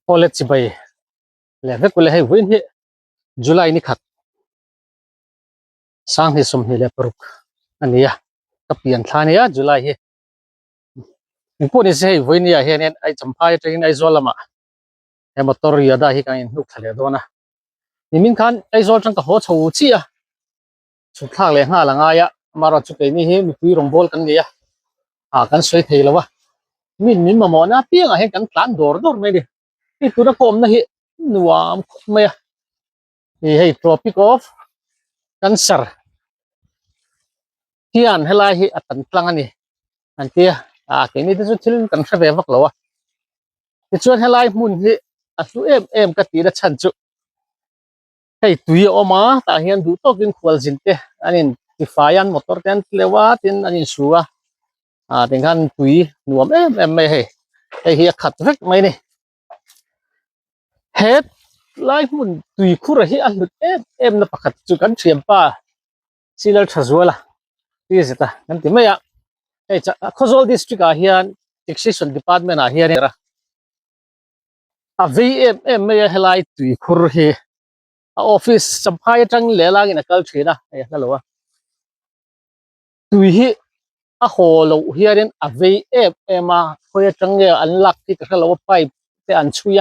พอเล็ดสิไปแล้วก็เลยให้วิ่งที่จุลัยนี่ขัดสร้างให้สมเหตุปรุกอันนี้ก็เปลี่ยนท่านี้จุลัยนี่พวกนี้ใช่วิ่งนี่เห็นไอ้จำพายจะกินไอ้โซลมาไอ้มอเตอร์ยาได้ที่กันลูกทะเลโดนะนี่มินคันไอ้โซลจังก็หัวชูชี้สุดท้ายเลยห้าหลังอายะมารอจุดนี้เห็นมีคุยรองบอลกันนี่กันสวยเทแล้ววะมินมาหมอนะเพียงเห็นกันกลางดอร์ไม่ดินี่ตัวนักกอมนะเห็นนัวไม่นี่ให้ tropic of cancer ที่อันให้ไล่ให้ตันกลางนี่อันที่ที่นี่ที่สุดที่กันเสพวักแล้ววะที่ชวนให้ไล่มุนที่สุเอ็มก็ตีได้ชันจุให้ตุยออกมาแต่เห็นดูตัวกินขวดจินเตอันนี้ที่ไฟอันมอเตอร์เทนเลวะที่อันนี้ชัวถึงขั้นตุยนัวไม่ให้ไอ้เหี้ยขัดเล็กไม่นี่เฮ็ดไล่มุนตุยคู่ระเหียอันดุเอ็มนับขัดจุกันเชียมป้าสิเลอร์ชัวละที่สิตานั่นที่ไม่ไอ้จะโคโซลดิสทริกเฮียนเอ็กซิชันดีพาร์ตเมนต์เฮียนี่ละVMไม่ให้ไล่ตุยคู่ระเหียออฟฟิศสัมภาระจังเลล่ากินกัลชีนะไอ้นั่นหรอวะตุยโหลูเฮียนVMมาคุยจังเนี่ยอันลักที่กันเราไปแต่อันช่วย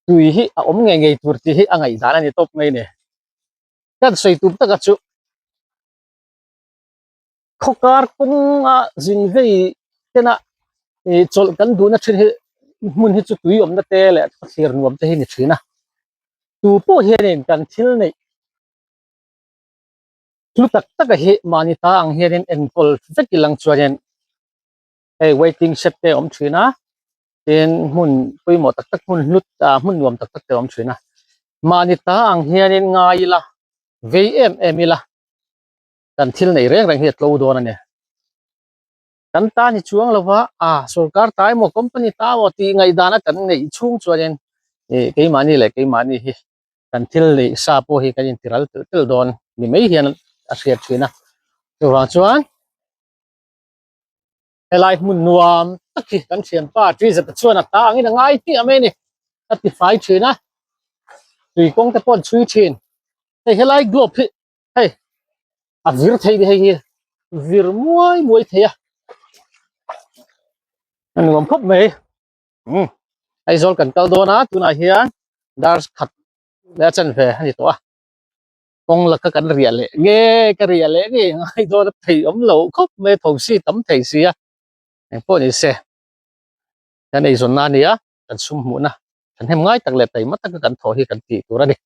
ตุยไงตัวที่ไงดานันนี่ตบไงเนี่ยกันใส่ตุ้มตะกัดจุข้อการคงจิงเฮเจ้าจอลกันดูนะชื่อมุนที่จุดตุยนั่นเตะเลยเสียรวมจะเห็นชื่อนะตัวพวกเฮียนกันที่นี่ลุกตะกะเฮมานิตาอังเฮียนเอ็นพอลจะกิลังชวนไอ้ waiting shed เตะชื่อนะเป็นมุนคุยหมดตะมุนลุดมุนรวมตะเตะชื่อนะมานิตาอังเฮียนง่ายละ VMละกันที่ไหนเรื่องเฮียตโลดวนเนี่ยกันตานี่ช่วงแล้วว่าสุรการตายหมดคอมพานีตาวตีไงดานะกันเนี่ยช่วงชวนกี่มันนี่แหละกี่มันนี่กันที่ไหนซาโปฮีกันยินติรัลติลโดนนี่ไม่เห็นอาเซียนชื่อนะตัวรังชวนไอ้ไลฟ์มุนนวมตะกี้กันเชียนป้าที่จะชวนตางี้ง่ายที่อเมนี่ตัดติดไฟชื่อนะตุยกงแต่ปนชื่อชินไอ้ไลฟ์กลบเฮ้ยวิร์ไทยดีเฮียวิร์มวยเทียอันนี้ผมพบไหมไอ้โซลกันกัลโดนะตัวน่ะเฮียดาร์สขัดแล้วฉันเฟนี่ตัวกงลักกันเรียเลยเงี้ยก็เรียเลยนี่ไอ้โดนไทยเหลาคบไม่ถูกสิตั้มไทยเสียไอ้พวกนี้เสียฉันไอ้ส่วนนั้นเนี่ยกันสุ่มหัวนะฉันให้ง่ายตั้งแต่ไทยมาตั้งกันถอยกันตีตัวนี้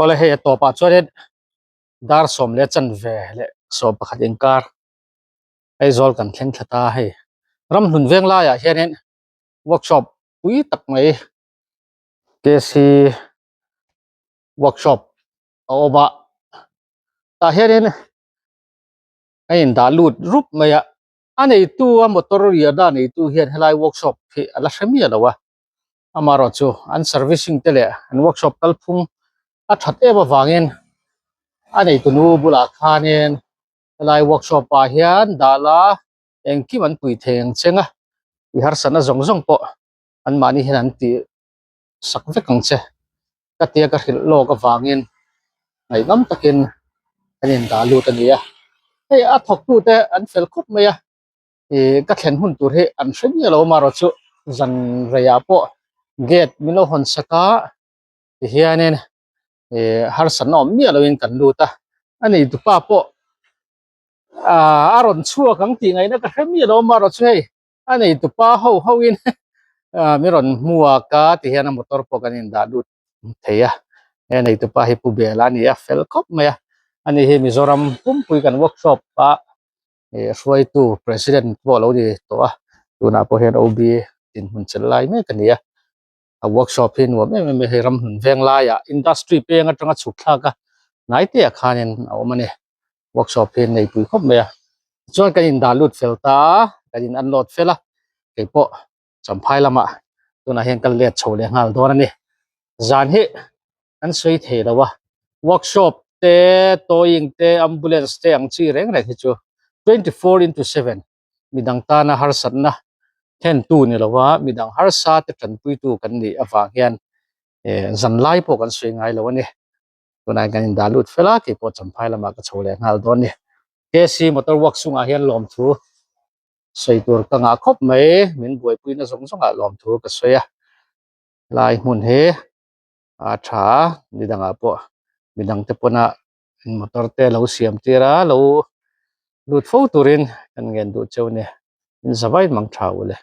ole he to pa chuan dar som le chan ve le so pakhat inkar ai zol kan thlen thata hei ram hlun veng la ya hianin workshop pui tak mai KC workshop oba ta hianin ai in da lut rup maya anei tu a motor ria da nei tu hian helai workshop phi ala hramia lawa amaro chu an servicing tele an workshop kalphung a that eva wangin anei tu nu bula khanin helai workshop pa hian dala engki man pui theng chenga i har sana zong zong po an mani hian an ti sak vekang che ka tia ka hil lo ka wangin ngai ngam takin anin da lut ania hei a thok tu te an fel khop maya ka thlen hun tur he an hramia lo maro chu zan reya po gate milo hon saka hianin har san om mi alo in kan luta ani tu pa po aron chua kang ti ngai na ka hramia lo maro chu hei ani tu pa ho in miron mua ka ti hian motor po kanin da lut theya ani tu pa hi pu bela ni a fel khop maya ani he mizoram pumpui kan workshop pa hruai tu president po lo ni to a tuna po hian OB tin hun chelai me kania a workshop hin wa me he ram hun veng la ya industry pe nga tanga chukla ka nai te khanin awmani workshop hin nei pui khop me chuan kan in da lut felta kan in unload fela ke po champhai lama tuna hian kal let chhole ngal dor ani zan hi an sei the lawa workshop te towing te ambulance te ang chi reng reng hi chu 24/7 midang ta na har satna 10 tu ni lawa midang har sa te tran pui tu kan ni awang hian zan lai po kan sui ngai lawa ni tuna kan in dalut fela ke po champhai lama ka chhole ngal don ni KC motor work sunga hian lom thu sei tur ka nga khop mai min buai pui na zong zonga lom thu ka soya lai mun he a tha midanga po midang te pona motor te lo siam tira lo lut fo turin kan ngen du cheu ne in zawai mang thau le